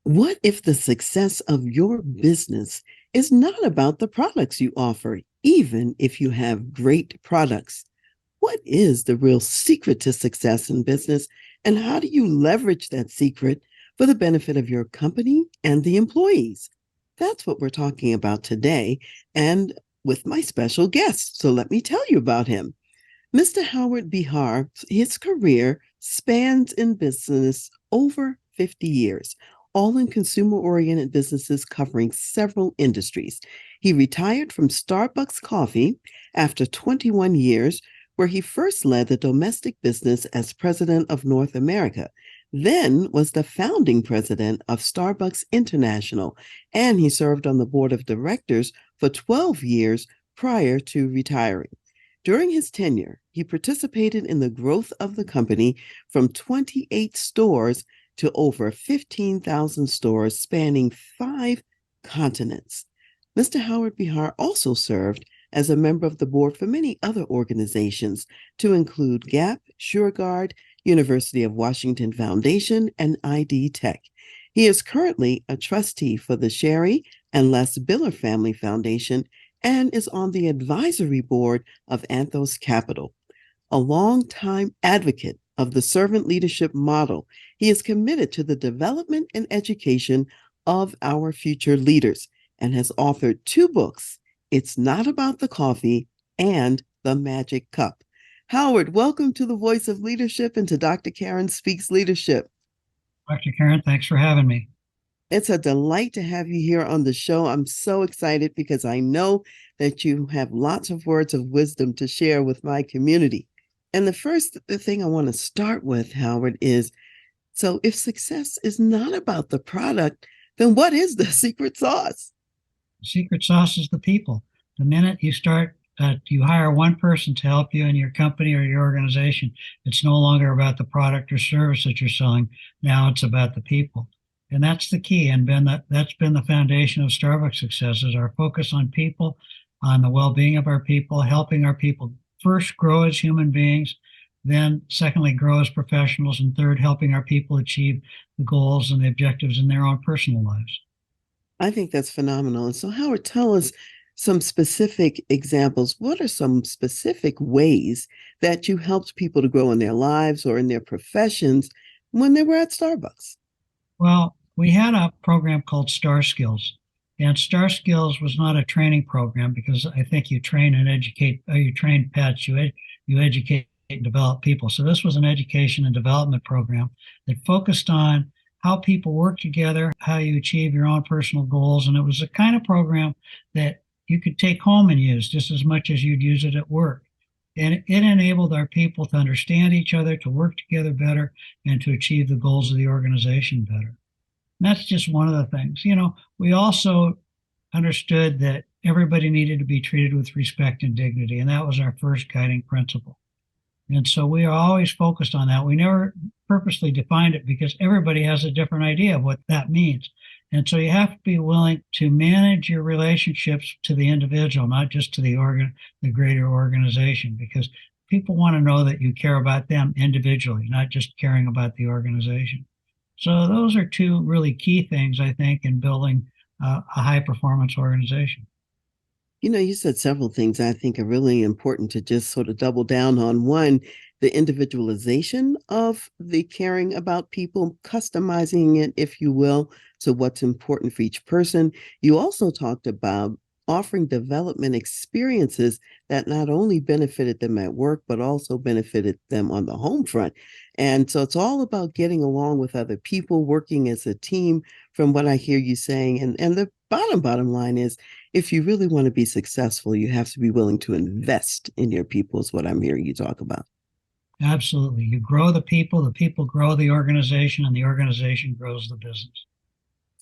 What if the success of your business is not about the products you offer, even if you have great products? What is the real secret to success in business, and how do you leverage that secret for the benefit of your company and the employees? That's what we're talking about today, and with my special guest. So let me tell you about him. Mr. Howard Behar, his career spans in business over 50 years, all in consumer oriented businesses covering several industries. He retired from Starbucks Coffee after 21 years, where he first led the domestic business as president of North America, then was the founding president of Starbucks International, and he served on the board of directors for 12 years prior to retiring. During his tenure, he participated in the growth of the company from 28 stores to over 15,000 stores spanning 5 continents. Mr. Howard Behar also served as a member of the board for many other organizations, to include Gap, SureGuard, University of Washington Foundation, and ID Tech. He is currently a trustee for the Sherry and Les Biller Family Foundation and is on the advisory board of Anthos Capital. A longtime advocate of the servant leadership model, he is committed to the development and education of our future leaders and has authored 2 books, It's Not About the Coffee and The Magic Cup. Howard, welcome to the Voice of Leadership and to Dr. Karen Speaks Leadership. Dr. Karen, thanks for having me. It's a delight to have you here on the show. I'm so excited because I know that you have lots of words of wisdom to share with my community. And the first thing I want to start with, Howard, is so if success is not about the product, then what is the secret sauce? The secret sauce is the people. The minute you hire one person to help you in your company or your organization, it's no longer about the product or service that you're selling. Now it's about the people. And that's the key. And that's been the foundation of Starbucks success is our focus on people, on the well-being of our people, helping our people first grow as human beings, then secondly, grow as professionals, and third, helping our people achieve the goals and the objectives in their own personal lives. I think that's phenomenal. And so, Howard, tell us some specific examples. What are some specific ways that you helped people to grow in their lives or in their professions when they were at Starbucks? Well, we had a program called Star Skills, and Star Skills was not a training program because I think you train and educate, you train pets, you educate and develop people. So this was an education and development program that focused on how people work together, how you achieve your own personal goals. And it was a kind of program that you could take home and use just as much as you'd use it at work. And it enabled our people to understand each other, to work together better, and to achieve the goals of the organization better. And that's just one of the things. We also understood that everybody needed to be treated with respect and dignity, and that was our first guiding principle. And so we are always focused on that. We never purposely defined it because everybody has a different idea of what that means. And so you have to be willing to manage your relationships to the individual, not just to the greater organization, because people want to know that you care about them individually, not just caring about the organization. So those are 2 really key things, I think, in building a high performance organization. You said several things I think are really important to just sort of double down on. One, the individualization of the caring about people, customizing it, if you will, to what's important for each person. You also talked about offering development experiences that not only benefited them at work, but also benefited them on the home front. And so it's all about getting along with other people, working as a team, from what I hear you saying. And the bottom line is if you really want to be successful, you have to be willing to invest in your people, is what I'm hearing you talk about. Absolutely. You grow the people grow the organization, and the organization grows the business.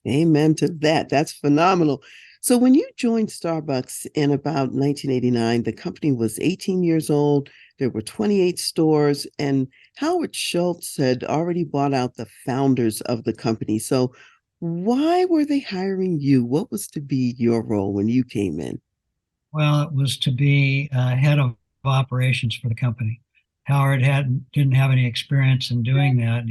Amen to that. That's phenomenal. So when you joined Starbucks in about 1989, the company was 18 years old. There were 28 stores, and Howard Schultz had already bought out the founders of the company. So why were they hiring you? What was to be your role when you came in? Well, it was to be head of operations for the company. Howard didn't have any experience in doing that, and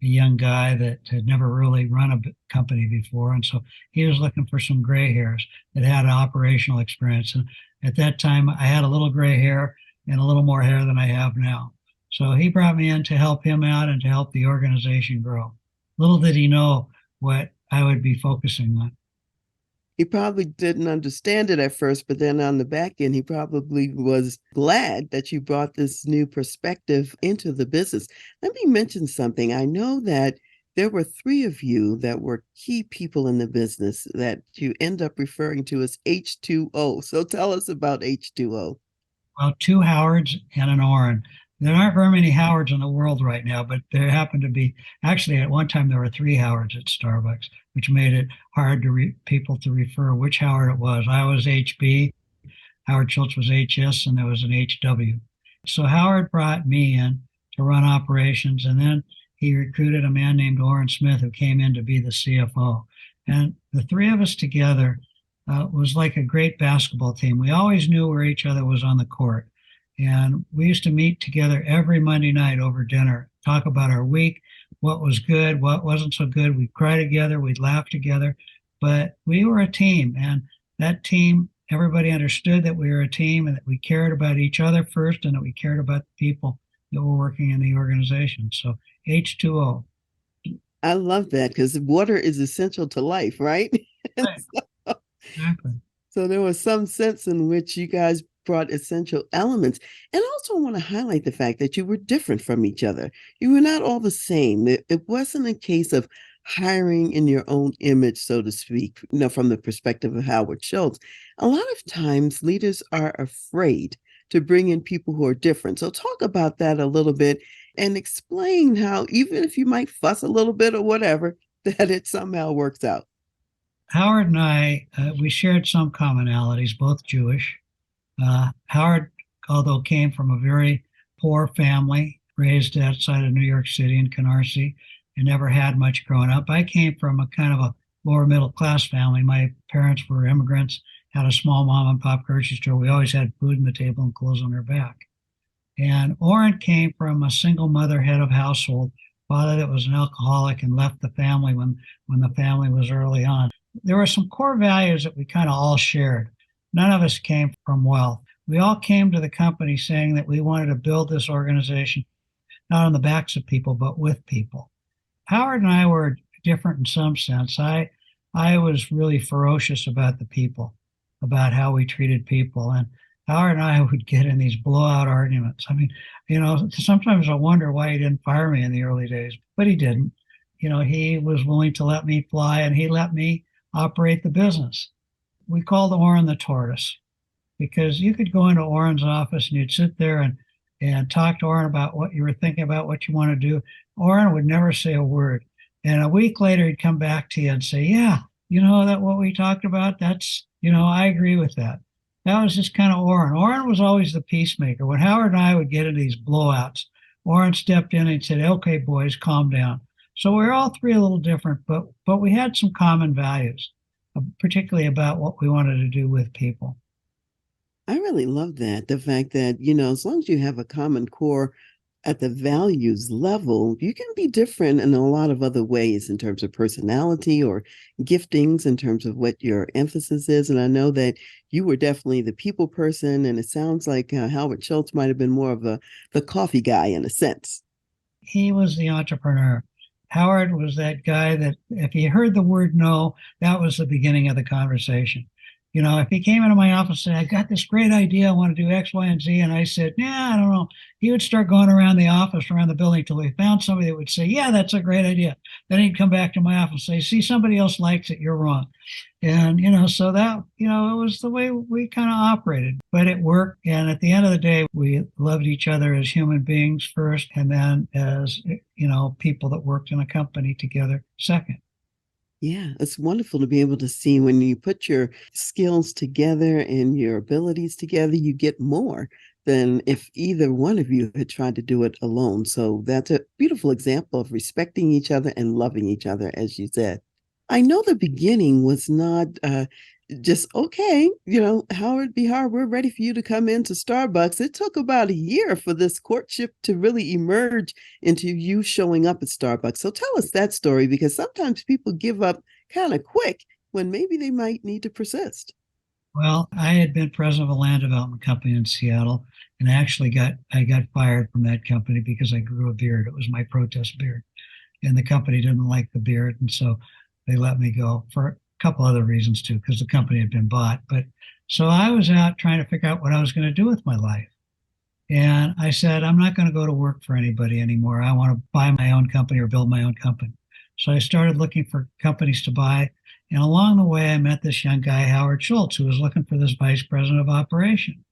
a young guy that had never really run a company before. And so he was looking for some gray hairs that had operational experience. And at that time, I had a little gray hair and a little more hair than I have now. So he brought me in to help him out and to help the organization grow. Little did he know what I would be focusing on. He probably didn't understand it at first, but then on the back end, he probably was glad that you brought this new perspective into the business. Let me mention something. I know that there were three of you that were key people in the business that you end up referring to as H2O. So tell us about H2O. Well, two Howards and an Orrin. There aren't very many Howards in the world right now, but there happen to be. Actually, at one time there were three Howards at Starbucks, which made it hard to people to refer which Howard it was. I was HB, Howard Schultz was HS, and there was an HW. So Howard brought me in to run operations, and then he recruited a man named Orrin Smith who came in to be the CFO. And the three of us together was like a great basketball team. We always knew where each other was on the court. And we used to meet together every Monday night over dinner, talk about our week, what was good, what wasn't so good. We'd cry together, we'd laugh together, but we were a team. And that team, everybody understood that we were a team and that we cared about each other first and that we cared about the people that were working in the organization. So H2O. I love that because water is essential to life, right? Right. Exactly. So there was some sense in which you guys brought essential elements. And also, I want to highlight the fact that you were different from each other. You were not all the same. It wasn't a case of hiring in your own image, so to speak, from the perspective of Howard Schultz. A lot of times, leaders are afraid to bring in people who are different. So talk about that a little bit and explain how, even if you might fuss a little bit or whatever, that it somehow works out. Howard and I, we shared some commonalities, both Jewish. Howard, although came from a very poor family, raised outside of New York City in Canarsie, and never had much growing up. I came from a kind of a lower middle class family. My parents were immigrants, had a small mom and pop grocery store. We always had food on the table and clothes on our back. And Orrin came from a single mother head of household, father that was an alcoholic and left the family when the family was early on. There were some core values that we kind of all shared. None of us came from wealth. We all came to the company saying that we wanted to build this organization not on the backs of people, but with people. Howard and I were different in some sense. I was really ferocious about the people, about how we treated people. And Howard and I would get in these blowout arguments. I mean, sometimes I wonder why he didn't fire me in the early days, but he didn't. He was willing to let me fly and he let me operate the business. We called Orrin the tortoise because you could go into Orrin's office and you'd sit there and talk to Orrin about what you were thinking about, what you want to do. Orrin would never say a word. And a week later, he'd come back to you and say, yeah, that what we talked about, that's, I agree with that. That was just kind of Orrin. Orrin was always the peacemaker. When Howard and I would get into these blowouts, Orrin stepped in and said, okay, boys, calm down. So we're all three a little different, but we had some common values, particularly about what we wanted to do with people. I really love that. The fact that, as long as you have a common core at the values level, you can be different in a lot of other ways in terms of personality or giftings, in terms of what your emphasis is. And I know that you were definitely the people person, and it sounds like Howard Schultz might have been more of the coffee guy in a sense. He was the entrepreneur. Howard was that guy that if he heard the word no, that was the beginning of the conversation. If he came into my office and said, I got this great idea, I want to do X, Y, and Z, and I said, I don't know. He would start going around the office, around the building till he found somebody that would say, yeah, that's a great idea. Then he'd come back to my office and say, see, somebody else likes it, you're wrong. And, so that, it was the way we kind of operated, but it worked. And at the end of the day, we loved each other as human beings first, and then as, people that worked in a company together second. Yeah, it's wonderful to be able to see when you put your skills together and your abilities together, you get more than if either one of you had tried to do it alone. So that's a beautiful example of respecting each other and loving each other, as you said. I know the beginning was not just okay, Howard Behar, we're ready for you to come into Starbucks. It took about a year for this courtship to really emerge into you showing up at Starbucks. So tell us that story because sometimes people give up kind of quick when maybe they might need to persist. Well, I had been president of a land development company in Seattle, and I got fired from that company because I grew a beard. It was my protest beard, and the company didn't like the beard, and so they let me go for a couple other reasons too, because the company had been bought. But so I was out trying to figure out what I was going to do with my life. And I said, I'm not going to go to work for anybody anymore. I want to buy my own company or build my own company. So I started looking for companies to buy. And along the way, I met this young guy, Howard Schultz, who was looking for this vice president of operation.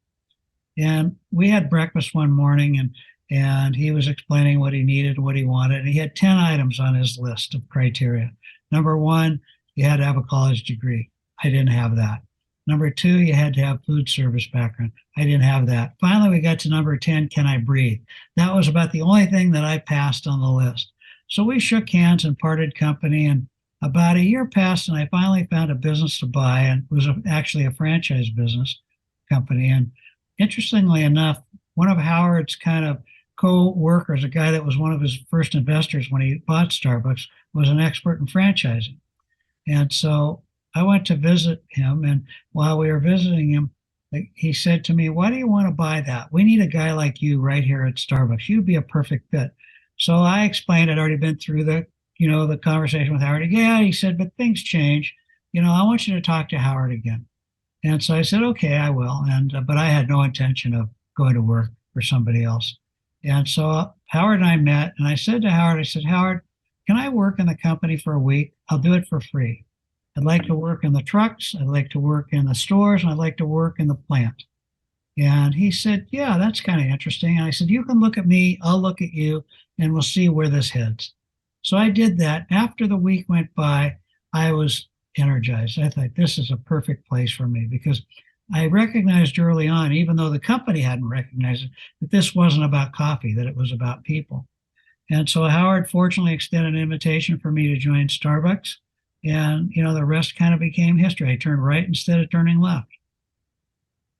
And we had breakfast one morning and he was explaining what he needed, what he wanted. And he had 10 items on his list of criteria. Number one, you had to have a college degree. I didn't have that. Number two, you had to have food service background. I didn't have that. Finally, we got to number 10, can I breathe? That was about the only thing that I passed on the list. So we shook hands and parted company. And about a year passed, and I finally found a business to buy, and it was actually a franchise business company. And interestingly enough, one of Howard's kind of co-workers, a guy that was one of his first investors when he bought Starbucks, was an expert in franchising. And so I went to visit him, and while we were visiting him, he said to me, "Why do you want to buy that? We need a guy like you right here at Starbucks. You'd be a perfect fit." So I explained I'd already been through the conversation with Howard. Yeah, he said, but things change. I want you to talk to Howard again. And so I said, okay, I will. And but I had no intention of going to work for somebody else. And so Howard and I met, and I said to Howard, I said, Howard, can I work in the company for a week? I'll do it for free. I'd like to work in the trucks. I'd like to work in the stores, and I'd like to work in the plant. And he said, yeah, that's kind of interesting. And I said, you can look at me, I'll look at you, and we'll see where this heads. So I did that. After the week went by, I was energized. I thought this is a perfect place for me because I recognized early on, even though the company hadn't recognized it, that this wasn't about coffee, that it was about people. And so Howard fortunately extended an invitation for me to join Starbucks. And, the rest kind of became history. I turned right instead of turning left.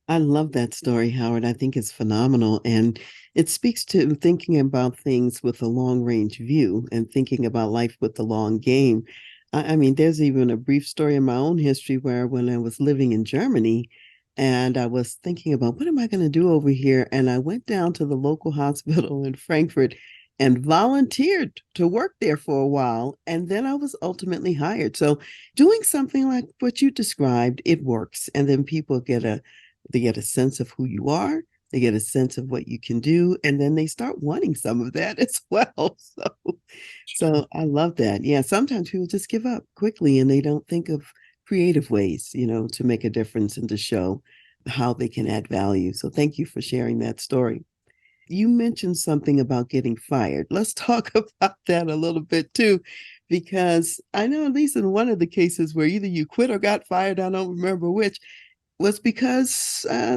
I love that story, Howard. I think it's phenomenal. And it speaks to thinking about things with a long range view and thinking about life with the long game. I mean, there's even a brief story in my own history where when I was living in Germany and I was thinking about what am I going to do over here? And I went down to the local hospital in Frankfurt and volunteered to work there for a while. And then I was ultimately hired. So doing something like what you described, it works. And then people they get a sense of who you are. They get a sense of what you can do, and then they start wanting some of that as well. So I love that. Yeah, sometimes people just give up quickly and they don't think of creative ways, to make a difference and to show how they can add value. So thank you for sharing that story. You mentioned something about getting fired. Let's talk about that a little bit too, because I know at least in one of the cases where either you quit or got fired, I don't remember which, was because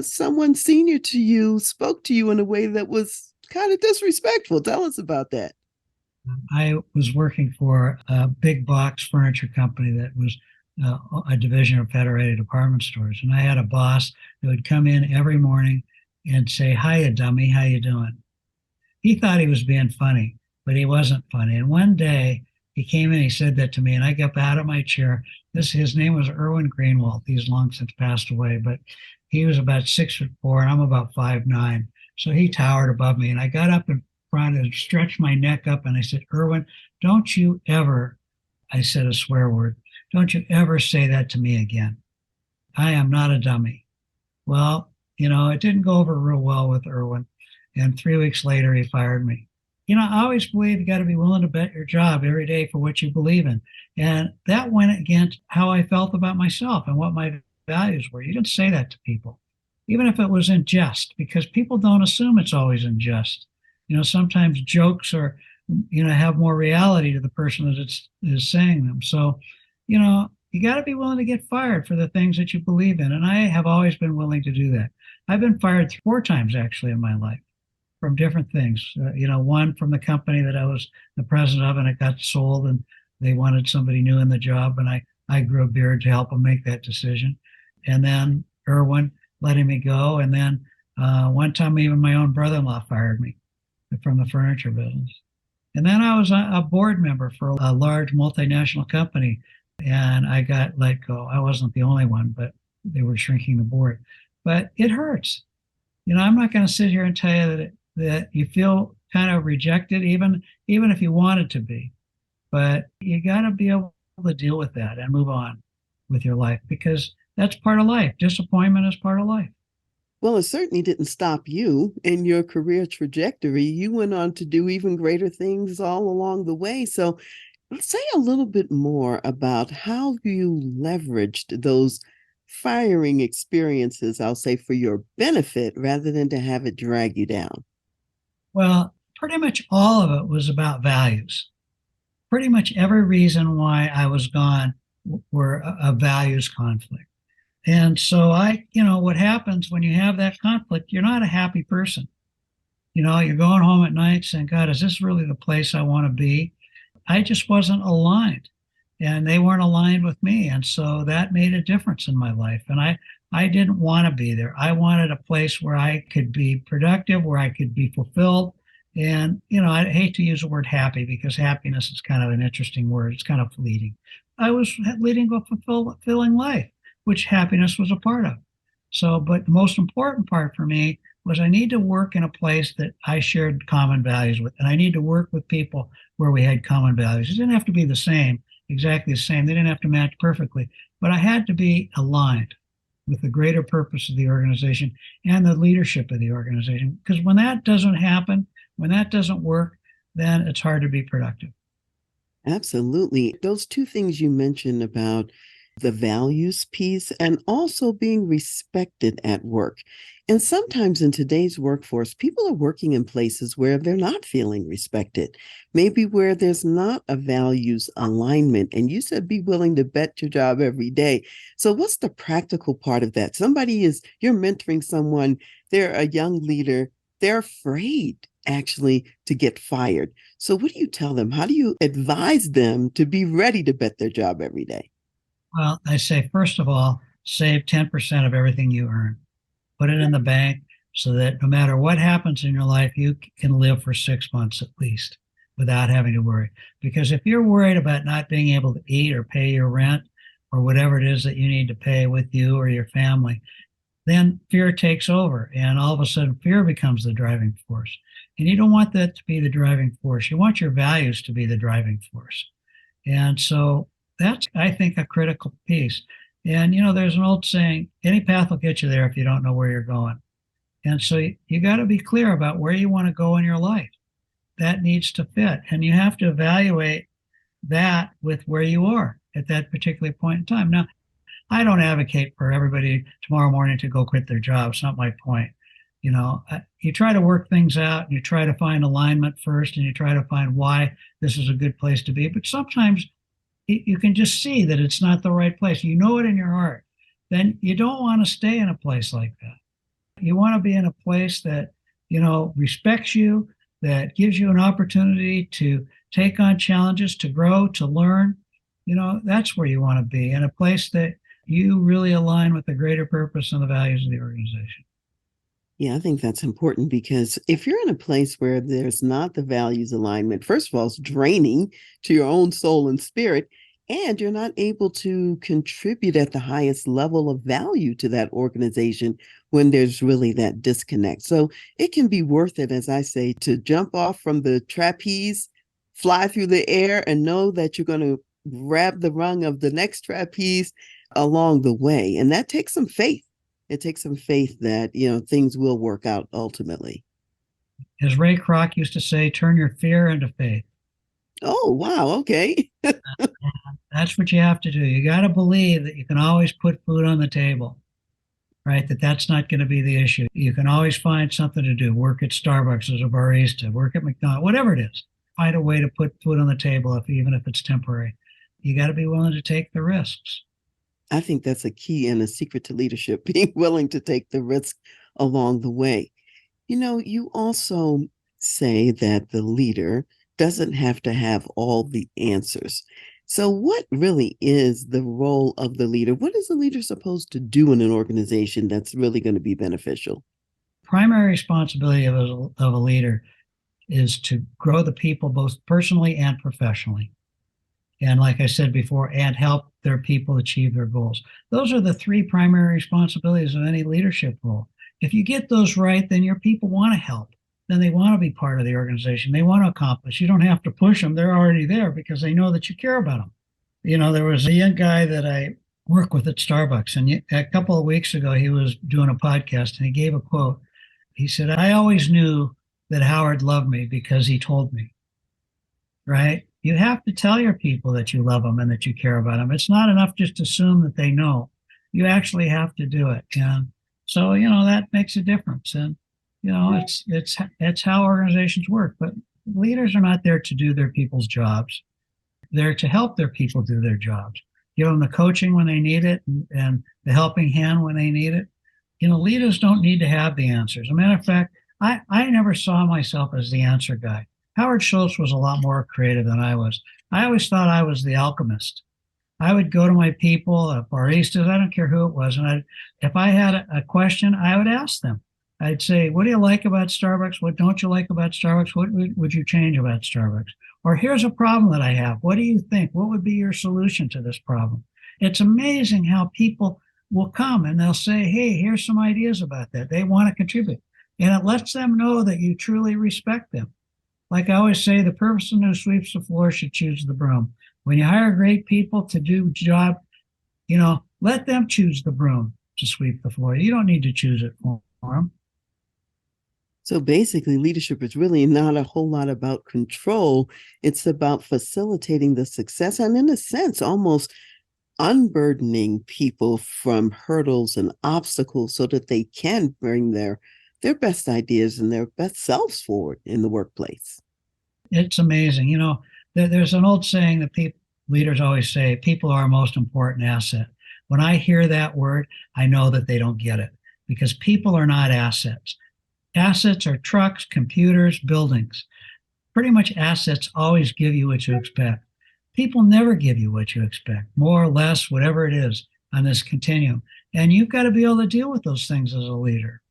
someone senior to you spoke to you in a way that was kind of disrespectful. Tell us about that. I was working for a big box furniture company that was a division of Federated Department Stores. And I had a boss that would come in every morning and say, "Hiya, dummy, how you doing?" He thought he was being funny, but he wasn't funny. And one day he came in, he said that to me, and I got out of my chair. His name was Erwin Greenwald. He's long since passed away, but he was about 6'4", and I'm about 5'9". So he towered above me, and I got up in front and stretched my neck up, and I said, "Erwin, don't you ever," I said a swear word, "don't you ever say that to me again. I am not a dummy." Well, it didn't go over real well with Erwin. And 3 weeks later, he fired me. I always believe you got to be willing to bet your job every day for what you believe in. And that went against how I felt about myself and what my values were. You didn't say that to people, even if it was in jest, because people don't assume it's always in jest. Sometimes jokes are, have more reality to the person that is saying them. So, you got to be willing to get fired for the things that you believe in. And I have always been willing to do that. I've been fired 4 times actually in my life from different things. One from the company that I was the president of, and it got sold, and they wanted somebody new in the job, and I grew a beard to help them make that decision. and then Irwin letting me go. And then one time, even my own brother-in-law fired me from the furniture business. And then I was a board member for a large multinational company, and I got let go. I wasn't the only one, but they were shrinking the board. But it hurts. I'm not going to sit here and tell you that you feel kind of rejected, even if you wanted to be. But you got to be able to deal with that and move on with your life, because that's part of life. Disappointment is part of life. Well, it certainly didn't stop you in your career trajectory. You went on to do even greater things all along the way. So, let's say a little bit more about how you leveraged those firing experiences, I'll say, for your benefit rather than to have it drag you down. Well, pretty much all of it was about values. Pretty much every reason why I was gone were a values conflict. And so what happens when you have that conflict, you're not a happy person. You're going home at night saying, God, is this really the place I want to be? I just wasn't aligned, and they weren't aligned with me. And so that made a difference in my life. And I didn't want to be there. I wanted a place where I could be productive, where I could be fulfilled. And, I hate to use the word happy, because happiness is kind of an interesting word. It's kind of fleeting. I was leading a fulfilling life, which happiness was a part of. So, but the most important part for me was I need to work in a place that I shared common values with. And I need to work with people where we had common values. It didn't have to be the same, exactly the same. They didn't have to match perfectly, but I had to be aligned with the greater purpose of the organization and the leadership of the organization. Because when that doesn't happen, when that doesn't work, then it's hard to be productive. Absolutely. Those two things you mentioned about the values piece and also being respected at work. And sometimes in today's workforce, people are working in places where they're not feeling respected, maybe where there's not a values alignment. And you said be willing to bet your job every day. So, what's the practical part of that? You're mentoring someone, they're a young leader, they're afraid actually to get fired. So, what do you tell them? How do you advise them to be ready to bet their job every day? Well, I say, first of all, save 10% of everything you earn. Put it in the bank so that no matter what happens in your life, you can live for 6 months at least without having to worry. Because if you're worried about not being able to eat or pay your rent or whatever it is that you need to pay with you or your family, then fear takes over. And all of a sudden, fear becomes the driving force. And you don't want that to be the driving force. You want your values to be the driving force. And so that's, I think, a critical piece. And, there's an old saying, any path will get you there if you don't know where you're going. And so you got to be clear about where you want to go in your life. That needs to fit. And you have to evaluate that with where you are at that particular point in time. Now, I don't advocate for everybody tomorrow morning to go quit their job. It's not my point. You try to work things out, you try to find alignment first, and you try to find why this is a good place to be. But sometimes you can just see that it's not the right place. You know it in your heart. Then you don't want to stay in a place like that. You want to be in a place that, respects you, that gives you an opportunity to take on challenges, to grow, to learn. That's where you want to be, in a place that you really align with the greater purpose and the values of the organization. Yeah, I think that's important because if you're in a place where there's not the values alignment, first of all, it's draining to your own soul and spirit, and you're not able to contribute at the highest level of value to that organization when there's really that disconnect. So it can be worth it, as I say, to jump off from the trapeze, fly through the air, and know that you're going to grab the rung of the next trapeze along the way. And that takes some faith. It takes some faith that, things will work out ultimately. As Ray Kroc used to say, turn your fear into faith. Oh, wow. Okay. That's what you have to do. You got to believe that you can always put food on the table, right? That's not going to be the issue. You can always find something to do. Work at Starbucks as a barista, work at McDonald's, whatever it is. Find a way to put food on the table, even if it's temporary. You got to be willing to take the risks. I think that's a key and a secret to leadership, being willing to take the risk along the way. You also say that the leader doesn't have to have all the answers. So, what really is the role of the leader? What is the leader supposed to do in an organization that's really going to be beneficial? Primary responsibility of a leader is to grow the people both personally and professionally. And like I said before, and help their people achieve their goals. Those are the three primary responsibilities of any leadership role. If you get those right, then your people want to help. Then they want to be part of the organization. They want to accomplish. You don't have to push them. They're already there because they know that you care about them. There was a young guy that I work with at Starbucks, and a couple of weeks ago, he was doing a podcast and he gave a quote. He said, I always knew that Howard loved me because he told me, right? You have to tell your people that you love them and that you care about them. It's not enough just to assume that they know. You actually have to do it. And so, that makes a difference. And, it's how organizations work. But leaders are not there to do their people's jobs. They're to help their people do their jobs. Give them the coaching when they need it and the helping hand when they need it. Leaders don't need to have the answers. As a matter of fact, I never saw myself as the answer guy. Howard Schultz was a lot more creative than I was. I always thought I was the alchemist. I would go to my people, baristas, I don't care who it was, and if I had a question, I would ask them. I'd say, what do you like about Starbucks? What don't you like about Starbucks? What would you change about Starbucks? Or here's a problem that I have. What do you think? What would be your solution to this problem? It's amazing how people will come and they'll say, hey, here's some ideas about that. They want to contribute. And it lets them know that you truly respect them. Like I always say, the person who sweeps the floor should choose the broom. When you hire great people to do a job, let them choose the broom to sweep the floor. You don't need to choose it for them. So basically, leadership is really not a whole lot about control. It's about facilitating the success and, in a sense, almost unburdening people from hurdles and obstacles so that they can bring their best ideas and their best selves forward in the workplace. It's amazing. There's an old saying that leaders always say, people are our most important asset. When I hear that word, I know that they don't get it because people are not assets. Assets are trucks, computers, buildings. Pretty much assets always give you what you expect. People never give you what you expect, more or less, whatever it is on this continuum. And you've got to be able to deal with those things as a leader.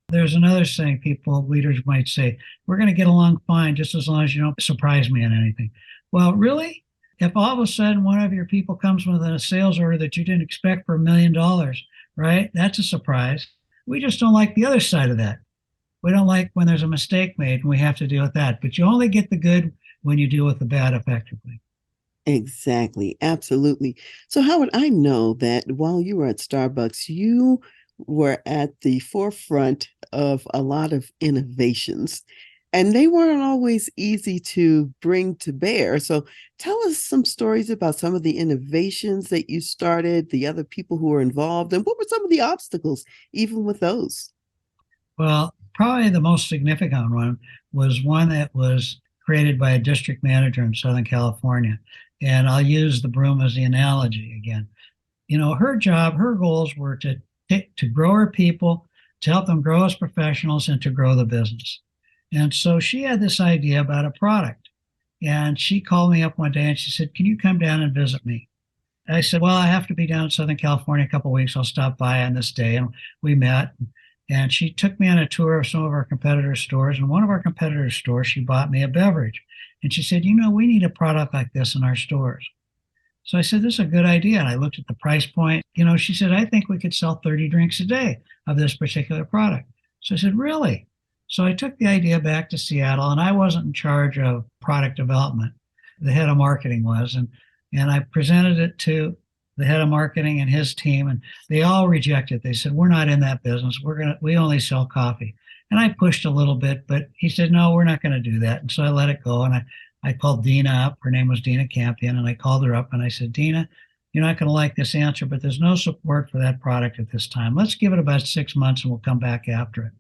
There's another saying leaders might say, we're going to get along fine just as long as you don't surprise me on anything. Well, really? If all of a sudden one of your people comes with a sales order that you didn't expect for $1 million, right? That's a surprise. We just don't like the other side of that. We don't like when there's a mistake made and we have to deal with that. But you only get the good when you deal with the bad effectively. Exactly. Absolutely. So, Howard, I know that while you were at Starbucks, you were at the forefront of a lot of innovations, and they weren't always easy to bring to bear. So, tell us some stories about some of the innovations that you started, the other people who were involved, and what were some of the obstacles, even with those? Well, probably the most significant one was one that was created by a district manager in Southern California. And I'll use the broom as the analogy again. Her goals were to grow her people, to help them grow as professionals, and to grow the business. And so she had this idea about a product. And she called me up one day and she said, can you come down and visit me? I said, well, I have to be down in Southern California a couple of weeks. I'll stop by on this day. And we met. And she took me on a tour of some of our competitors' stores. And one of our competitors' stores, she bought me a beverage. And she said, we need a product like this in our stores. So I said, this is a good idea. And I looked at the price point. She said, I think we could sell 30 drinks a day of this particular product. So I said, really? So I took the idea back to Seattle, and I wasn't in charge of product development. The head of marketing was. And I presented it to the head of marketing and his team, and they all rejected. They said, we're not in that business. We only sell coffee. And I pushed a little bit, but he said, no, we're not going to do that. And so I let it go. And I called Dina up. Her name was Dina Campion. And I called her up and I said, Dina, you're not going to like this answer, but there's no support for that product at this time. Let's give it about 6 months and we'll come back after it.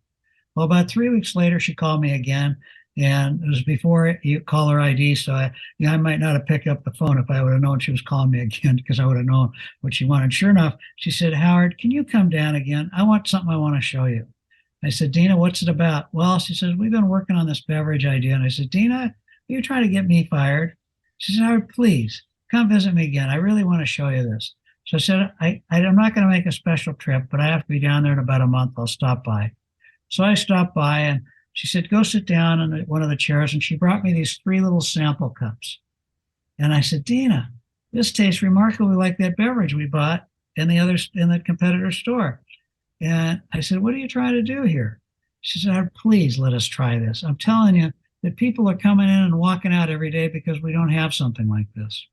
Well, about 3 weeks later, she called me again. And it was before you caller ID, so I might not have picked up the phone if I would have known she was calling me again, because I would have known what she wanted. Sure enough, she said, Howard, can you come down again? I want something I want to show you. I said, Dina, what's it about? Well, she says, we've been working on this beverage idea. And I said, Dina, are you trying to get me fired? She said, Howard, please, come visit me again. I really want to show you this. So I said, I'm not going to make a special trip, but I have to be down there in about a month. I'll stop by. So I stopped by and she said, go sit down in one of the chairs. And she brought me these 3 little sample cups. And I said, Dina, this tastes remarkably like that beverage we bought in the competitor store. And I said, what are you trying to do here? She said, please let us try this. I'm telling you that people are coming in and walking out every day because we don't have something like this.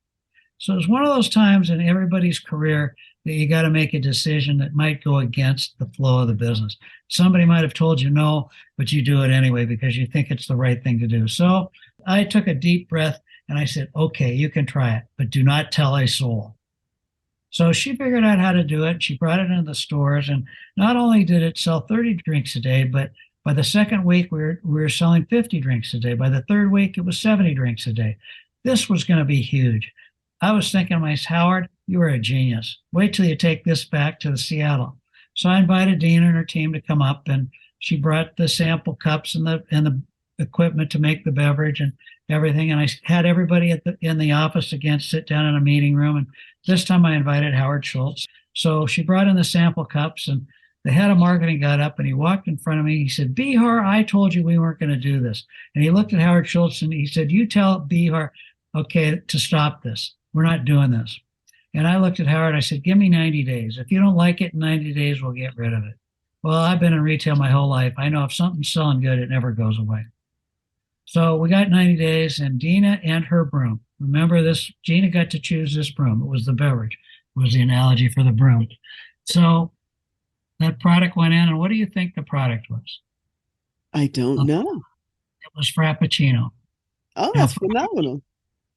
So it's one of those times in everybody's career that you got to make a decision that might go against the flow of the business. Somebody might have told you no, but you do it anyway because you think it's the right thing to do. So I took a deep breath and I said, okay, you can try it, but do not tell a soul. So she figured out how to do it. She brought it into the stores, and not only did it sell 30 drinks a day, but by the second week, we were selling 50 drinks a day. By the third week, it was 70 drinks a day. This was going to be huge. I was thinking to myself, Howard, you are a genius. Wait till you take this back to Seattle. So I invited Dina and her team to come up, and she brought the sample cups and the equipment to make the beverage and everything. And I had everybody in the office again sit down in a meeting room. And this time I invited Howard Schultz. So she brought in the sample cups, and the head of marketing got up and he walked in front of me. He said, Behar, I told you we weren't going to do this. And he looked at Howard Schultz and he said, you tell Behar, okay, to stop this. We're not doing this. And I looked at Howard. I said, give me 90 days. If you don't like it in 90 days, we'll get rid of it. Well, I've been in retail my whole life. I know if something's selling good, it never goes away. So we got 90 days, and Dina and her broom. Remember this, Gina got to choose this broom. It was the beverage, was the analogy for the broom. So that product went in, and what do you think the product was? I don't know. It was Frappuccino. Oh, that's phenomenal.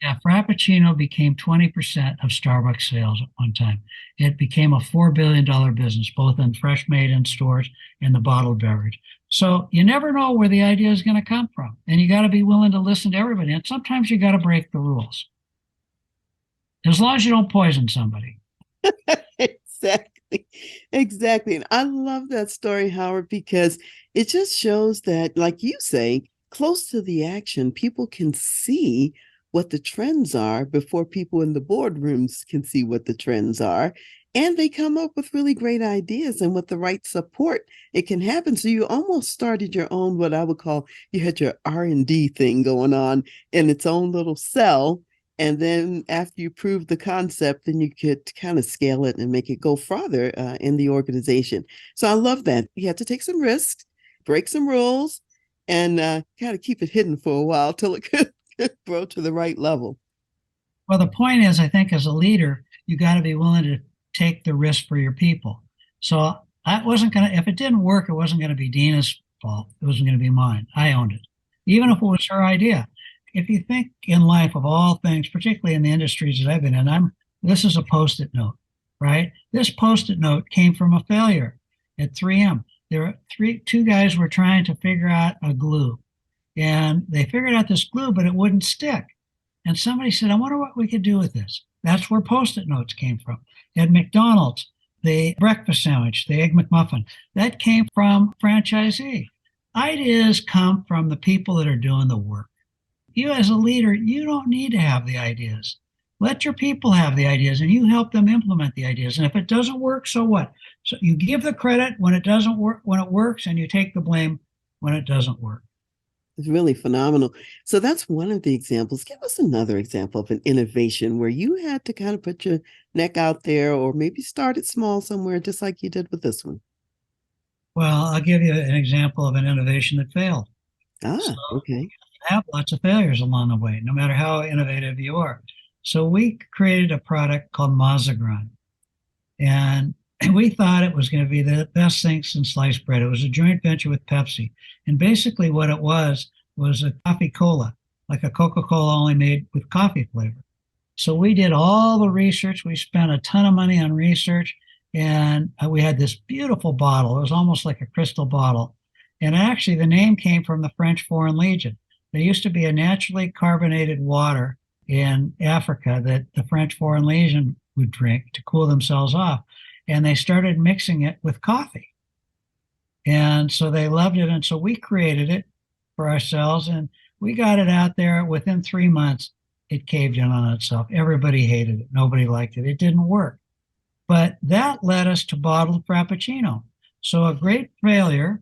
Yeah, Frappuccino became 20% of Starbucks sales at one time. It became a $4 billion business, both in fresh made in stores and the bottled beverage. So you never know where the idea is going to come from. And you got to be willing to listen to everybody. And sometimes you got to break the rules. As long as you don't poison somebody. Exactly. Exactly. And I love that story, Howard, because it just shows that, like you say, close to the action, people can see what the trends are before people in the boardrooms can see what the trends are. And they come up with really great ideas, and with the right support, it can happen. So you almost started your own, what I would call, you had your R&D thing going on in its own little cell. And then after you prove the concept, then you could kind of scale it and make it go farther in the organization. So I love that. You had to take some risks, break some rules, and kind of keep it hidden for a while till it could grow to the right level. Well, the point is, I think as a leader, you got to be willing to take the risk for your people. So I wasn't going to, if it didn't work, it wasn't going to be Dina's fault. It wasn't going to be mine. I owned it, even if it was her idea. If you think in life of all things, particularly in the industries that I've been in, this is a Post-it note, right? This Post-it note came from a failure at 3M. There were two guys were trying to figure out a glue, and they figured out this glue, but it wouldn't stick. And somebody said, I wonder what we could do with this. That's where Post-it notes came from. At McDonald's, the breakfast sandwich, the Egg McMuffin, that came from franchisee. Ideas come from the people that are doing the work. You as a leader, you don't need to have the ideas. Let your people have the ideas and you help them implement the ideas. And if it doesn't work, so what? So you give the credit when it doesn't work, when it works, and you take the blame when it doesn't work. It's really phenomenal. So that's one of the examples. Give us another example of an innovation where you had to kind of put your neck out there, or maybe start it small somewhere, just like you did with this one. Well, I'll give you an example of an innovation that failed. Okay. Have lots of failures along the way, no matter how innovative you are. So we created a product called Mazagran, and we thought it was going to be the best thing since sliced bread. It was a joint venture with Pepsi, and basically what it was a coffee cola, like a Coca-Cola only made with coffee flavor. So we did all the research. We spent a ton of money on research, and we had this beautiful bottle. It was almost like a crystal bottle, and actually the name came from the French Foreign Legion. There used to be a naturally carbonated water in Africa that the French Foreign Legion would drink to cool themselves off. And they started mixing it with coffee. And so they loved it. And so we created it for ourselves, and we got it out there within 3 months. it caved in on itself. Everybody hated it. Nobody liked it. It didn't work. But that led us to bottled Frappuccino. So a great failure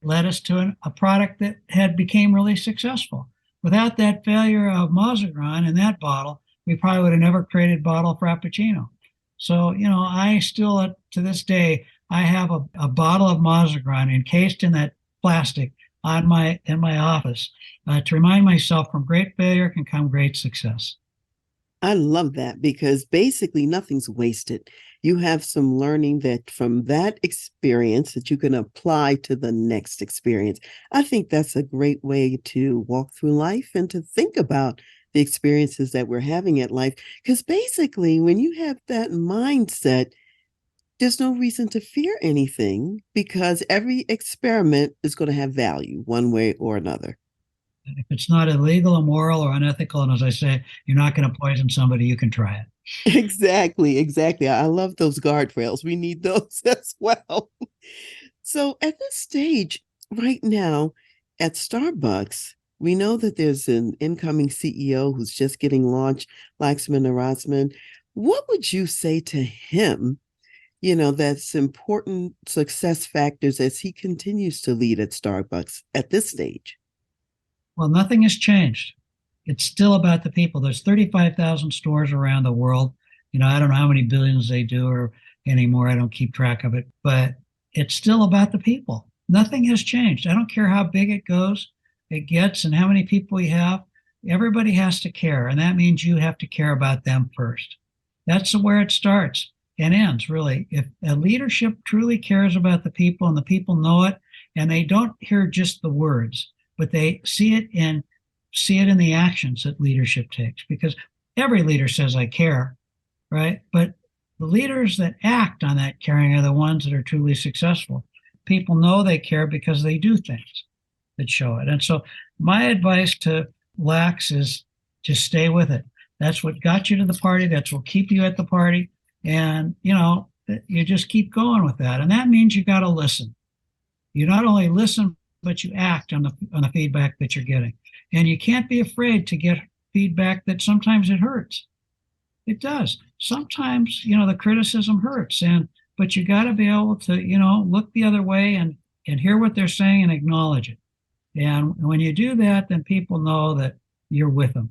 led us to a product that had became really successful. Without that failure of Mazagran in that bottle, we probably would have never created bottled Frappuccino. So, I still, to this day, I have a bottle of Mazagran encased in that plastic in my office to remind myself from great failure can come great success. I love that because basically nothing's wasted. You have some learning that from that experience that you can apply to the next experience. I think that's a great way to walk through life and to think about the experiences that we're having at life. Because basically, when you have that mindset, there's no reason to fear anything because every experiment is going to have value one way or another. If it's not illegal, immoral, or unethical, and as I say, you're not going to poison somebody, you can try it. Exactly, exactly. I love those guardrails. We need those as well. So at this stage, right now at Starbucks, we know that there's an incoming CEO who's just getting launched, Laxman Narasman. What would you say to him, that's important success factors as he continues to lead at Starbucks at this stage? Well, nothing has changed. It's still about the people. There's 35,000 stores around the world. I don't know how many billions they do or anymore. I don't keep track of it, but it's still about the people. Nothing has changed. I don't care how big it gets and how many people you have. Everybody has to care. And that means you have to care about them first. That's where it starts and ends, really. If a leadership truly cares about the people and the people know it, and they don't hear just the words, but they see it in the actions that leadership takes, because every leader says I care, right? But the leaders that act on that caring are the ones that are truly successful. People know they care because they do things that show it. And so my advice to Lax is just stay with it. That's what got you to the party. That's what keep you at the party. And, you just keep going with that. And that means you got to listen. You not only listen, but you act on the feedback that you're getting. And you can't be afraid to get feedback that sometimes it hurts. It does. Sometimes, the criticism hurts, but you got to be able to, look the other way and hear what they're saying and acknowledge it. And when you do that, then people know that you're with them.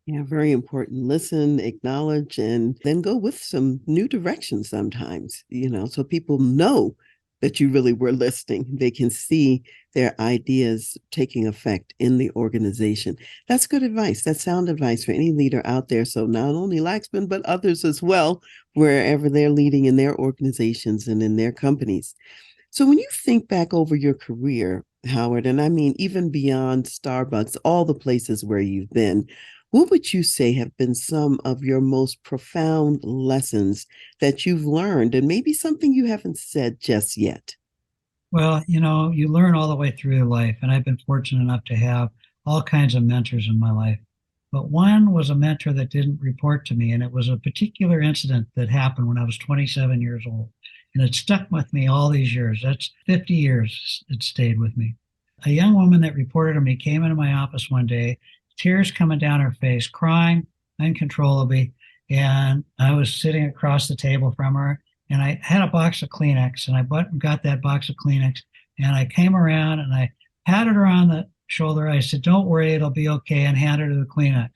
Yeah, very important. Listen, acknowledge, and then go with some new directions sometimes, so people know that you really were listening. They can see their ideas taking effect in the organization. That's good advice. That's sound advice for any leader out there. So not only Laxman, but others as well, wherever they're leading in their organizations and in their companies. So when you think back over your career, Howard, and I mean, even beyond Starbucks, all the places where you've been, what would you say have been some of your most profound lessons that you've learned, and maybe something you haven't said just yet? Well, you learn all the way through your life, and I've been fortunate enough to have all kinds of mentors in my life. But one was a mentor that didn't report to me, and it was a particular incident that happened when I was 27 years old. And it stuck with me all these years. That's 50 years it stayed with me. A young woman that reported to me came into my office one day, tears coming down her face, crying uncontrollably. And I was sitting across the table from her, and I had a box of Kleenex, and I got that box of Kleenex, and I came around and I patted her on the shoulder. I said, "Don't worry, it'll be okay," and handed her the Kleenex.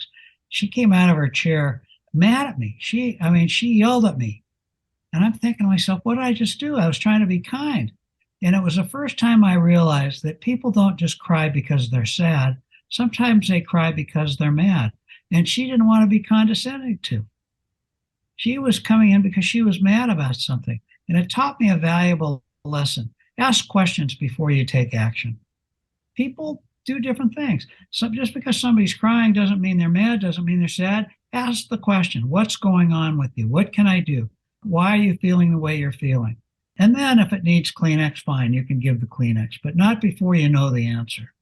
She came out of her chair mad at me. She yelled at me. And I'm thinking to myself, what did I just do? I was trying to be kind. And it was the first time I realized that people don't just cry because they're sad. Sometimes they cry because they're mad. And she didn't want to be condescending to. She was coming in because she was mad about something. And it taught me a valuable lesson. Ask questions before you take action. People do different things. So just because somebody's crying doesn't mean they're mad, doesn't mean they're sad. Ask the question, what's going on with you? What can I do? Why are you feeling the way you're feeling? And then if it needs Kleenex, fine, you can give the Kleenex, but not before you know the answer.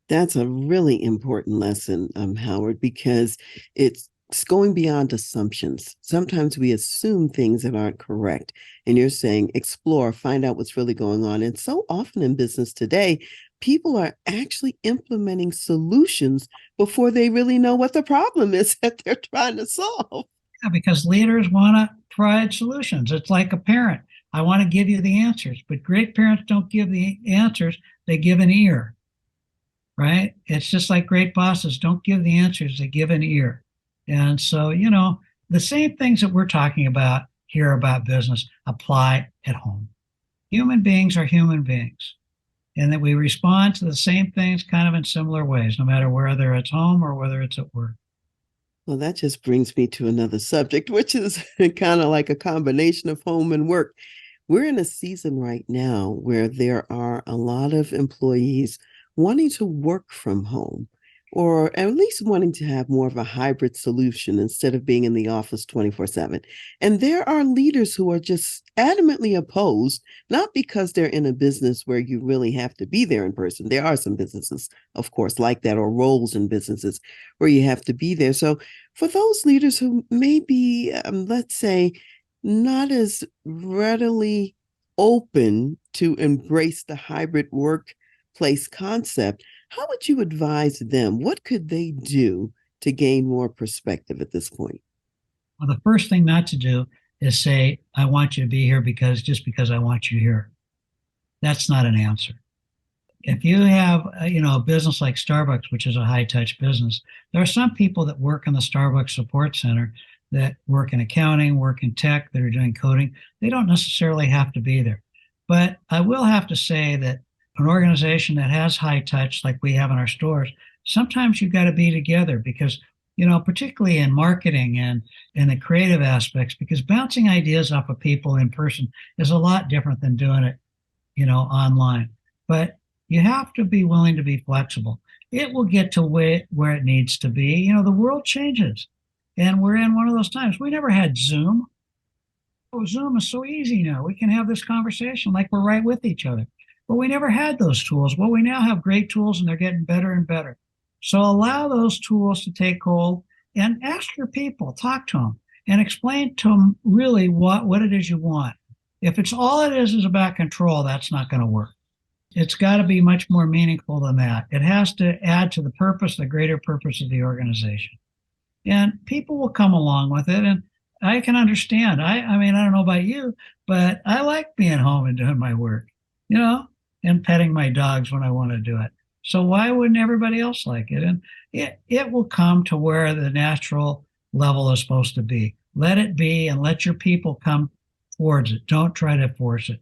That's a really important lesson, Howard, because it's going beyond assumptions. Sometimes we assume things that aren't correct. And you're saying explore, find out what's really going on. And so often in business today, people are actually implementing solutions before they really know what the problem is that they're trying to solve. Yeah, because leaders want to provide solutions. It's like a parent. I want to give you the answers, but great parents don't give the answers, they give an ear, right? It's just like great bosses don't give the answers, they give an ear. And so, the same things that we're talking about here about business apply at home. Human beings are human beings, and that we respond to the same things kind of in similar ways, no matter whether it's home or whether it's at work. Well, that just brings me to another subject, which is kind of like a combination of home and work. We're in a season right now where there are a lot of employees wanting to work from home, or at least wanting to have more of a hybrid solution instead of being in the office 24/7. And there are leaders who are just adamantly opposed, not because they're in a business where you really have to be there in person. There are some businesses, of course, like that, or roles in businesses where you have to be there. So for those leaders who may be, let's say, not as readily open to embrace the hybrid workplace concept, how would you advise them? What could they do to gain more perspective at this point? Well, the first thing not to do is say, I want you to be here just because I want you here. That's not an answer. If you have, a business like Starbucks, which is a high touch business, there are some people that work in the Starbucks support center that work in accounting, work in tech, that are doing coding. They don't necessarily have to be there. But I will have to say that an organization that has high touch, like we have in our stores, sometimes you've got to be together because, particularly in marketing and in the creative aspects, because bouncing ideas off of people in person is a lot different than doing it, online. But you have to be willing to be flexible. It will get to where it needs to be. The world changes, and we're in one of those times. We never had Zoom. Oh, Zoom is so easy now. We can have this conversation like we're right with each other. But we never had those tools. Well, we now have great tools, and they're getting better and better. So allow those tools to take hold and ask your people, talk to them, and explain to them really what it is you want. If it's all it is about control, that's not going to work. It's got to be much more meaningful than that. It has to add to the purpose, the greater purpose of the organization. And people will come along with it. And I can understand. I mean, I don't know about you, but I like being home and doing my work, and petting my dogs when I want to do it. So why wouldn't everybody else like it? And it will come to where the natural level is supposed to be. Let it be and let your people come towards it. Don't try to force it.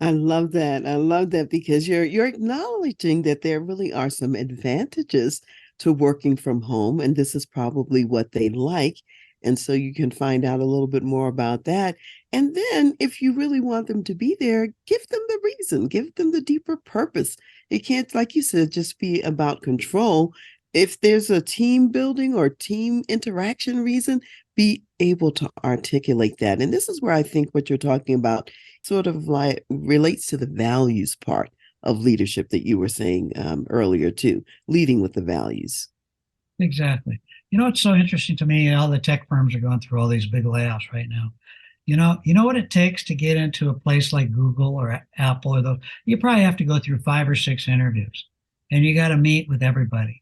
I love that. I love that because you're acknowledging that there really are some advantages to working from home, and this is probably what they like. And so you can find out a little bit more about that. And then if you really want them to be there, give them the reason, give them the deeper purpose. It can't, like you said, just be about control. If there's a team building or team interaction reason, be able to articulate that. And this is where I think what you're talking about sort of like relates to the values part of leadership that you were saying earlier too, leading with the values. Exactly. It's so interesting to me. All the tech firms are going through all these big layoffs right now. You know what it takes to get into a place like Google or Apple or those. You probably have to go through 5 or 6 interviews, and you got to meet with everybody.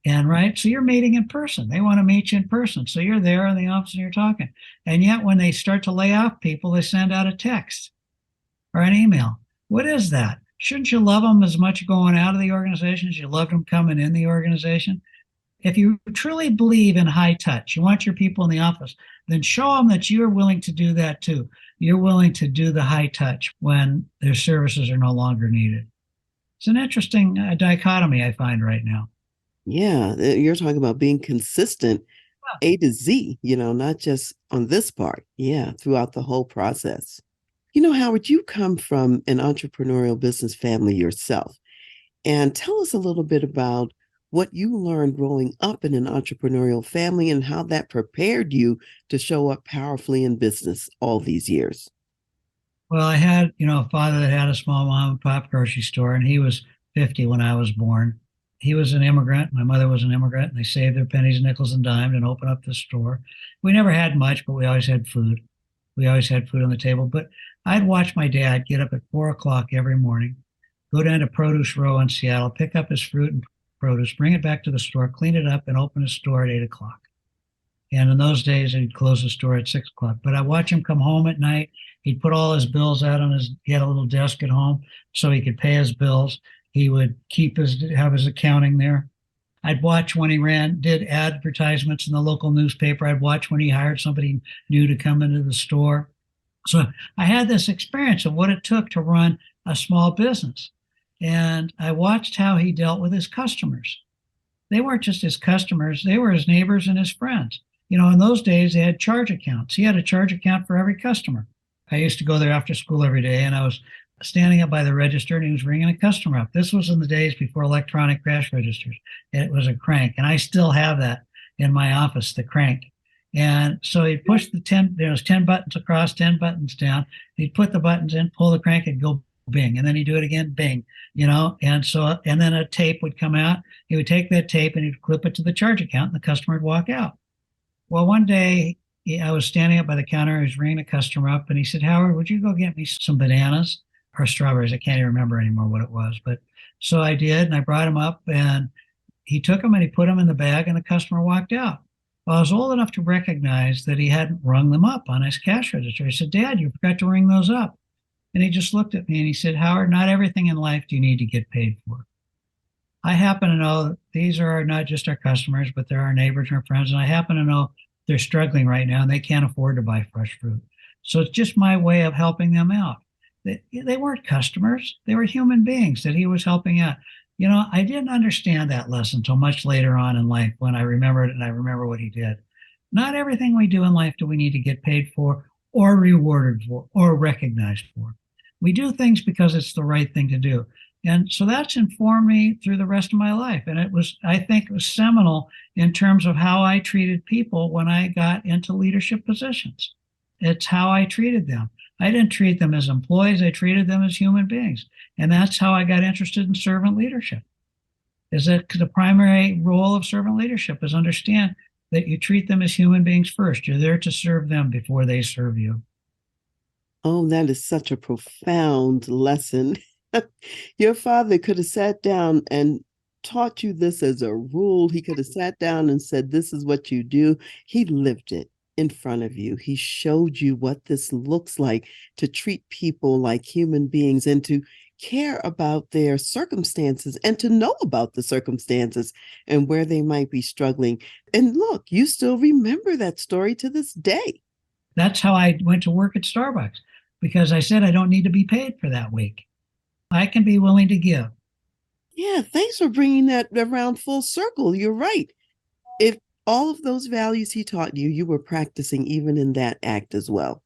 And right, so you're meeting in person. They want to meet you in person, so you're there in the office and you're talking. And yet, when they start to lay off people, they send out a text or an email. What is that? Shouldn't you love them as much going out of the organization as you loved them coming in the organization? If you truly believe in high touch, you want your people in the office, then show them that you're willing to do that too. You're willing to do the high touch when their services are no longer needed. It's an interesting dichotomy I find right now. Yeah, you're talking about being consistent A to Z, not just on this part. Yeah, throughout the whole process. Howard, you come from an entrepreneurial business family yourself. And tell us a little bit about what you learned growing up in an entrepreneurial family and how that prepared you to show up powerfully in business all these years. Well, I had, a father that had a small mom and pop grocery store, and he was 50 when I was born. He was an immigrant. My mother was an immigrant, and they saved their pennies, nickels, and dimes and opened up the store. We never had much, but we always had food. We always had food on the table. But I'd watch my dad get up at 4 o'clock every morning, go down to Produce Row in Seattle, pick up his fruit and produce, bring it back to the store, clean it up, and open his store at 8 o'clock. And in those days, he'd close the store at 6 o'clock. But I watch him come home at night. He'd put all his bills out on his, he had a little desk at home so he could pay his bills. He would have his accounting there. I'd watch when he did advertisements in the local newspaper. I'd watch when he hired somebody new to come into the store. So I had this experience of what it took to run a small business. And I watched how he dealt with his customers. They weren't just his customers, they were his neighbors and his friends. In those days, they had charge accounts. He had a charge account for every customer. I used to go there after school every day, and I was standing up by the register, and he was ringing a customer up. This was in the days before electronic cash registers. It was a crank, and I still have that in my office, the crank. And so he'd push the 10, there was 10 buttons across, 10 buttons down. He'd put the buttons in, pull the crank, and go bing. And then he'd do it again, bing, and then a tape would come out. He would take that tape and he'd clip it to the charge account, and the customer would walk out. Well, one day I was standing up by the counter. He was ringing a customer up, and he said, "Howard, would you go get me some bananas or strawberries?" I can't even remember anymore what it was. But so I did, and I brought him up, and he took them and he put them in the bag, and the customer walked out. Well, I was old enough to recognize that he hadn't rung them up on his cash register. I said, "Dad, you forgot to ring those up." And he just looked at me and he said, "Howard, not everything in life do you need to get paid for. I happen to know that these are not just our customers, but they're our neighbors and our friends. And I happen to know they're struggling right now and they can't afford to buy fresh fruit. So it's just my way of helping them out." They weren't customers. They were human beings that he was helping out. I didn't understand that lesson until much later on in life when I remembered it and I remember what he did. Not everything we do in life do we need to get paid for or rewarded for or recognized for. We do things because it's the right thing to do. And so that's informed me through the rest of my life. And I think it was seminal in terms of how I treated people when I got into leadership positions. It's how I treated them. I didn't treat them as employees. I treated them as human beings. And that's how I got interested in servant leadership. Is that the primary role of servant leadership is understand that you treat them as human beings first. You're there to serve them before they serve you. Oh, that is such a profound lesson. Your father could have sat down and taught you this as a rule. He could have sat down and said, "This is what you do." He lived it in front of you. He showed you what this looks like to treat people like human beings and to care about their circumstances and to know about the circumstances and where they might be struggling. And look, you still remember that story to this day. That's how I went to work at Starbucks, because I said I don't need to be paid for that week. I can be willing to give. Yeah, thanks for bringing that around full circle. You're right. If all of those values he taught you, you were practicing even in that act as well.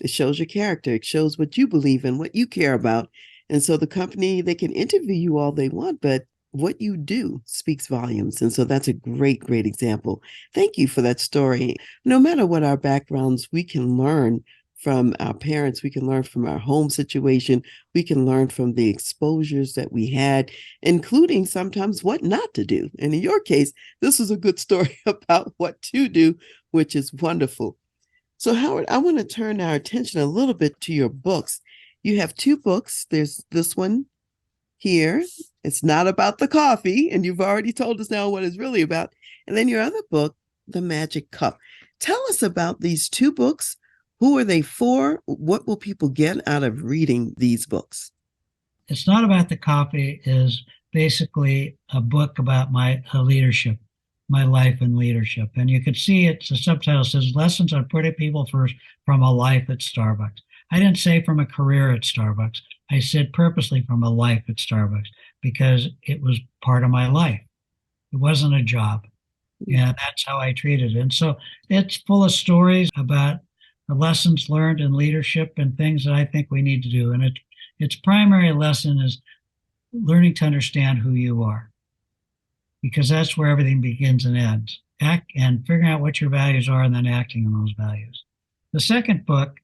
It shows your character. It shows what you believe in, what you care about. And so the company, they can interview you all they want, but what you do speaks volumes. And so that's a great, great example. Thank you for that story. No matter what our backgrounds, we can learn from our parents. We can learn from our home situation. We can learn from the exposures that we had, including sometimes what not to do. And in your case, this is a good story about what to do, which is wonderful. So Howard, I want to turn our attention a little bit to your books. You have two books. There's this one here. It's not about the coffee, and you've already told us now what it's really about. And then your other book, The Magic Cup. Tell us about these two books. Who are they for? What will people get out of reading these books? It's Not About the Coffee is basically a book about my leadership, my life in leadership. And you can see it's the subtitle says Lessons on Putting People First from a Life at Starbucks. I didn't say from a career at Starbucks. I said purposely from a life at Starbucks because it was part of my life. It wasn't a job. And that's how I treated it. And so it's full of stories about the lessons learned in leadership and things that I think we need to do. And its primary lesson is learning to understand who you are, because that's where everything begins and ends. Act and figuring out what your values are and then acting on those values. The second book,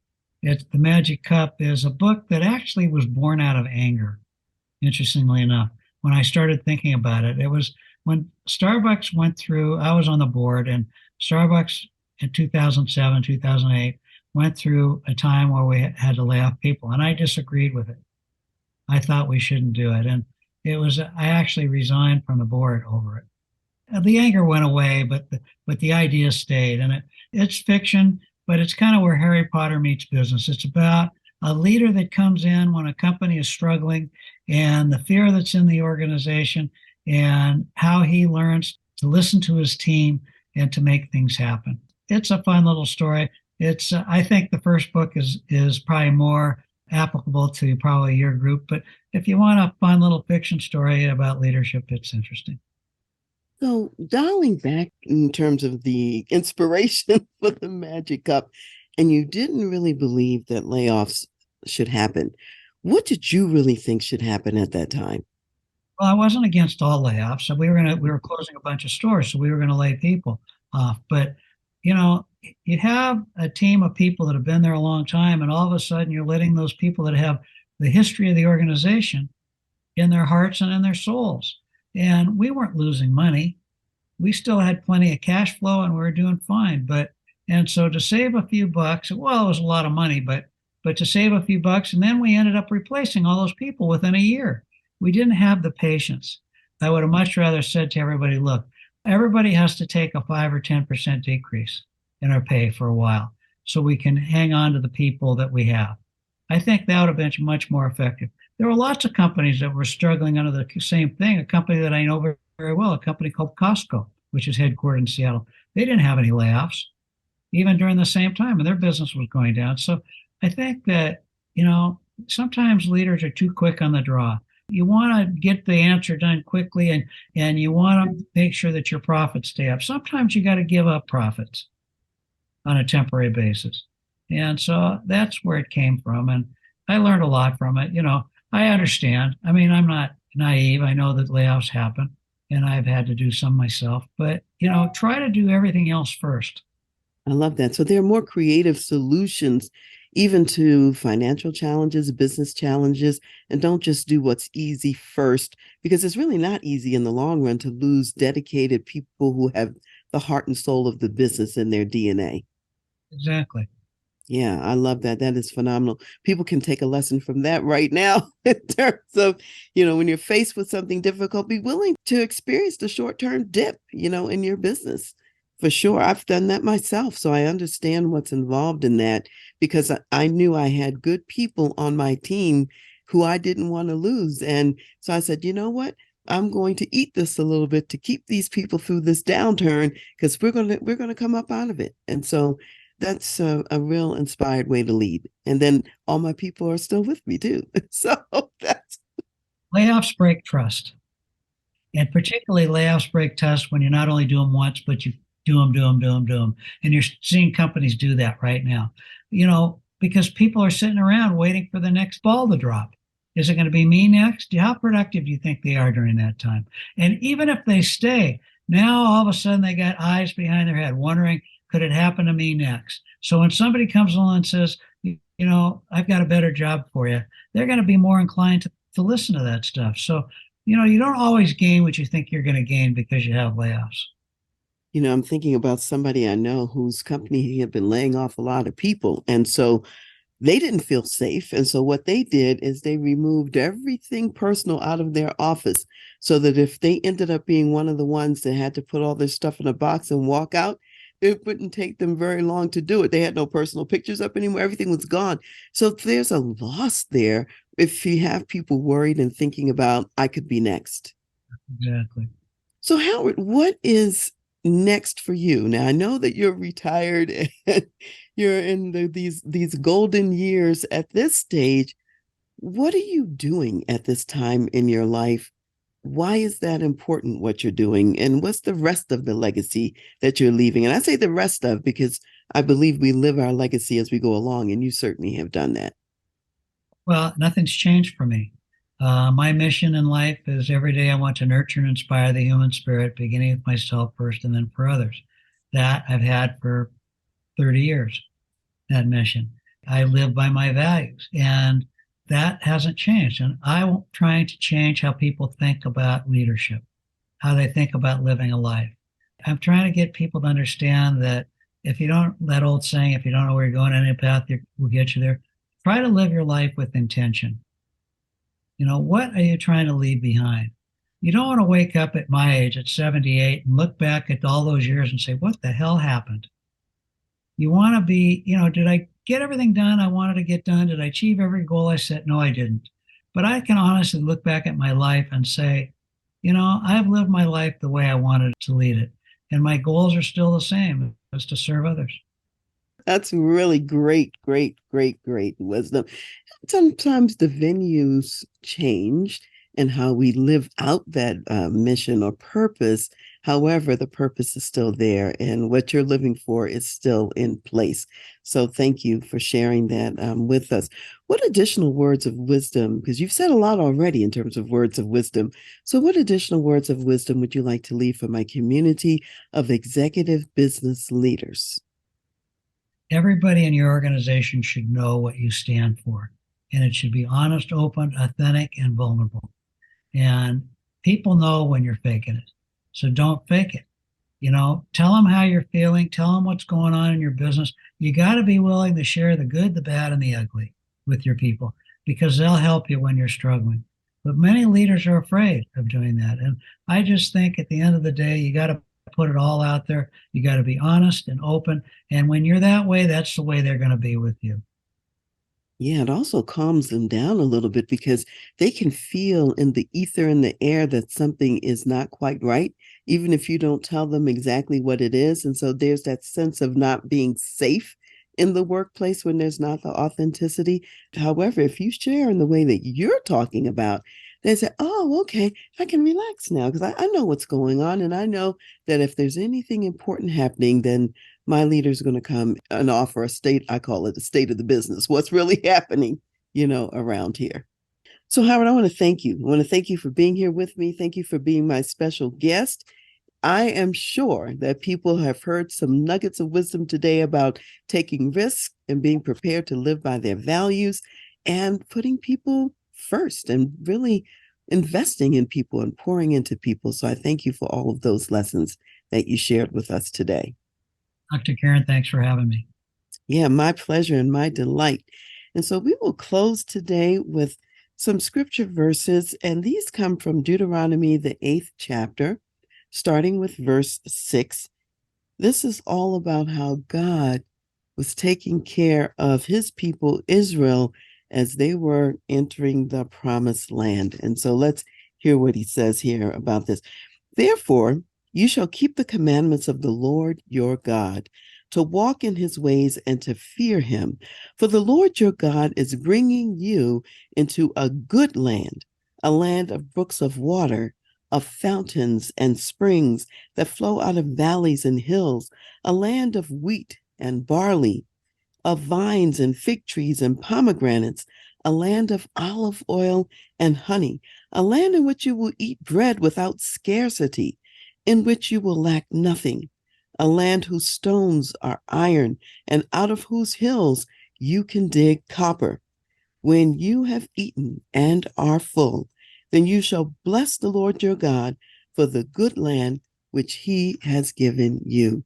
it's The Magic Cup, is a book that actually was born out of anger, interestingly enough. When I started thinking about it, it was when Starbucks went through, I was on the board, and Starbucks in 2007, 2008, went through a time where we had to lay off people, and I disagreed with it. I thought we shouldn't do it. And I actually resigned from the board over it. The anger went away, but the idea stayed. And it's fiction, but it's kind of where Harry Potter meets business. It's about a leader that comes in when a company is struggling and the fear that's in the organization and how he learns to listen to his team and to make things happen. It's a fun little story. I think the first book is probably more applicable to probably your group, but if you want a fun little fiction story about leadership, it's interesting. So, dialing back in terms of the inspiration for the Magic Cup, and you didn't really believe that layoffs should happen. What did you really think should happen at that time? Well, I wasn't against all layoffs. So we were closing a bunch of stores, so we were gonna lay people off. But you know, you have a team of people that have been there a long time, and all of a sudden you're letting those people that have the history of the organization in their hearts and in their souls. And we weren't losing money. We still had plenty of cash flow and we were doing fine. And so to save a few bucks, well, it was a lot of money, but to save a few bucks, and then we ended up replacing all those people within a year. We didn't have the patience. I would have much rather said to everybody, look, everybody has to take a 5 or 10% decrease in our pay for a while so we can hang on to the people that we have. I think that would have been much more effective. There were lots of companies that were struggling under the same thing. A company that I know very well, a company called Costco, which is headquartered in Seattle. They didn't have any layoffs, even during the same time, and their business was going down. So I think that, sometimes leaders are too quick on the draw. You want to get the answer done quickly and you want to make sure that your profits stay up. Sometimes you got to give up profits on a temporary basis. And so that's where it came from. And I learned a lot from it. I understand. I mean, I'm not naive. I know that layoffs happen and I've had to do some myself, but try to do everything else first. I love that. So, there are more creative solutions, even to financial challenges, business challenges, and don't just do what's easy first, because it's really not easy in the long run to lose dedicated people who have the heart and soul of the business in their DNA. Exactly. Yeah, I love that. That is phenomenal. People can take a lesson from that right now in terms of, when you're faced with something difficult, be willing to experience the short-term dip, in your business. For sure. I've done that myself. So I understand what's involved in that because I knew I had good people on my team who I didn't want to lose. And so I said, you know what? I'm going to eat this a little bit to keep these people through this downturn because we're going to come up out of it. And so that's a real inspired way to lead. And then all my people are still with me too. So that's Layoffs break trust. And particularly layoffs break trust when you not only do them once, but you do them, do them, do them, do them. And you're seeing companies do that right now, because people are sitting around waiting for the next ball to drop. Is it going to be me next? How productive do you think they are during that time? And even if they stay, now all of a sudden they got eyes behind their head wondering, could it happen to me next? So when somebody comes along and says, I've got a better job for you, they're going to be more inclined to listen to that stuff. So, you don't always gain what you think you're going to gain because you have layoffs. I'm thinking about somebody I know whose company had been laying off a lot of people. And so they didn't feel safe. And so what they did is they removed everything personal out of their office so that if they ended up being one of the ones that had to put all their stuff in a box and walk out, it wouldn't take them very long to do it. They had no personal pictures up anymore. Everything was gone. So there's a loss there if you have people worried and thinking about, I could be next. Exactly. So Howard, what is next for you? Now I know that you're retired and you're in these golden years at this stage. What are you doing at this time in your life? Why is that important, what you're doing? And what's the rest of the legacy that you're leaving? And I say the rest of because I believe we live our legacy as we go along, and you certainly have done that. Well, nothing's changed for me. My mission in life is every day I want to nurture and inspire the human spirit, beginning with myself first and then for others. That I've had for 30 years, that mission. I live by my values and that hasn't changed. And I'm trying to change how people think about leadership, how they think about living a life. I'm trying to get people to understand that that old saying, if you don't know where you're going, any path will get you there. Try to live your life with intention. What are you trying to leave behind? You don't want to wake up at my age at 78 and look back at all those years and say, what the hell happened? You want to be, did I get everything done I wanted to get done? Did I achieve every goal I set? No, I didn't. But I can honestly look back at my life and say, I've lived my life the way I wanted to lead it. And my goals are still the same, as to serve others. That's really great, great, great, great wisdom. Sometimes the venues change and how we live out that mission or purpose. However, the purpose is still there and what you're living for is still in place. So thank you for sharing that with us. What additional words of wisdom, because you've said a lot already in terms of words of wisdom. So what additional words of wisdom would you like to leave for my community of executive business leaders? Everybody in your organization should know what you stand for, and it should be honest, open, authentic, and vulnerable. And people know when you're faking it. So don't fake it. Tell them how you're feeling, tell them what's going on in your business. You got to be willing to share the good, the bad, and the ugly with your people because they'll help you when you're struggling. But many leaders are afraid of doing that. And I just think at the end of the day, you got to put it all out there. You got to be honest and open. And when you're that way, that's the way they're going to be with you. Yeah, it also calms them down a little bit because they can feel in the ether in the air that something is not quite right, even if you don't tell them exactly what it is. And so there's that sense of not being safe in the workplace when there's not the authenticity. However, if you share in the way that you're talking about, they say, oh, okay, I can relax now because I know what's going on. And I know that if there's anything important happening, then my leader's going to come and offer a state, I call it a state of the business, what's really happening, around here. So Howard, I want to thank you. I want to thank you for being here with me. Thank you for being my special guest. I am sure that people have heard some nuggets of wisdom today about taking risks and being prepared to live by their values and putting people first and really investing in people and pouring into people. So I thank you for all of those lessons that you shared with us today. Dr. Karen, thanks for having me. Yeah, my pleasure and my delight. And so we will close today with some scripture verses, and these come from Deuteronomy, the 8th chapter, starting with verse 6. This is all about how God was taking care of his people, Israel, as they were entering the promised land. And so let's hear what he says here about this. Therefore, you shall keep the commandments of the Lord your God, to walk in his ways and to fear him. For the Lord your God is bringing you into a good land, a land of brooks of water, of fountains and springs that flow out of valleys and hills, a land of wheat and barley, of vines and fig trees and pomegranates, a land of olive oil and honey, a land in which you will eat bread without scarcity, in which you will lack nothing, a land whose stones are iron, and out of whose hills you can dig copper. When you have eaten and are full, then you shall bless the Lord your God for the good land which he has given you.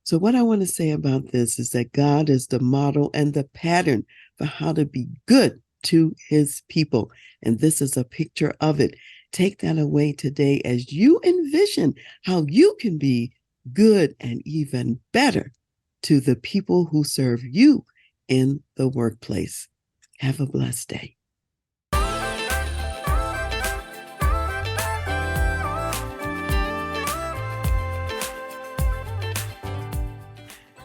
So what I want to say about this is that God is the model and the pattern for how to be good to his people. And this is a picture of it. Take that away today as you envision how you can be good and even better to the people who serve you in the workplace. Have a blessed day.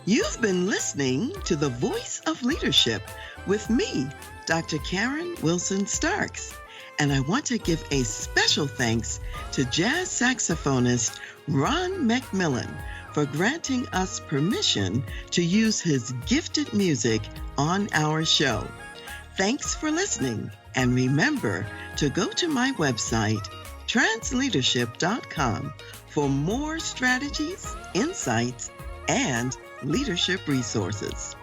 You've been listening to The Voice of Leadership with me, Dr. Karen Wilson Starks. And I want to give a special thanks to jazz saxophonist Ron McMillan for granting us permission to use his gifted music on our show. Thanks for listening, and remember to go to my website, transleadership.com, for more strategies, insights, and leadership resources.